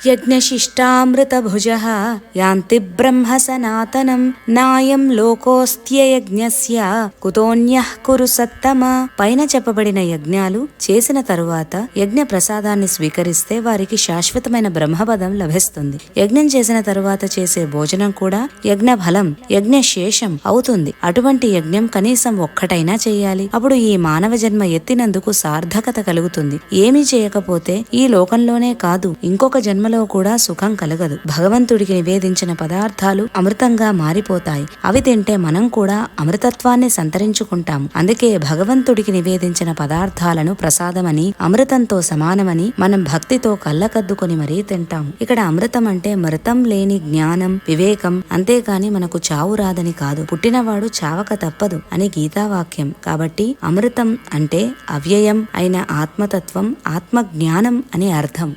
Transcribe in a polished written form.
యజ్ఞశిష్టామృతభుజః యాంతి బ్రహ్మ సనాతనం నాయం లోకోస్త్యయజ్ఞస్య కుతోన్యః కురు సత్తమ. పైన చెప్పబడిన యజ్ఞాలు చేసిన తరువాత యజ్ఞ ప్రసాదాన్ని స్వీకరిస్తే వారికి శాశ్వతమైన బ్రహ్మపదం లభిస్తుంది. యజ్ఞం చేసిన తరువాత చేసే భోజనం కూడా యజ్ఞ ఫలం, యజ్ఞ శేషం అవుతుంది. అటువంటి యజ్ఞం కనీసం ఒక్కటైనా చేయాలి. అప్పుడు ఈ మానవ జన్మ ఎత్తినందుకు సార్థకత కలుగుతుంది. ఏమీ చేయకపోతే ఈ లోకంలోనే కాదు ఇంకొక జన్మలో కూడా సుఖం కలగదు. భగవంతుడికి నివేదించిన పదార్థాలు అమృతంగా మారిపోతాయి. అవి తింటే మనం కూడా అమృతత్వాన్ని సంతరించుకుంటాము. అందుకే భగవంతుడికి నివేదించిన పదార్థాలను ప్రసాదమని, అమృతంతో సమానమని మనం భక్తితో కళ్ళకద్దుకొని మరీ తింటాము. ఇక్కడ అమృతం అంటే మృతం లేని జ్ఞానం, వివేకం, అంతేకాని మనకు చావు రాదని కాదు. పుట్టినవాడు చావక తప్పదు అని గీతావాక్యం. కాబట్టి అమృతం అంటే అవ్యయం అయిన ఆత్మతత్వం, ఆత్మజ్ఞానం అని అర్థం.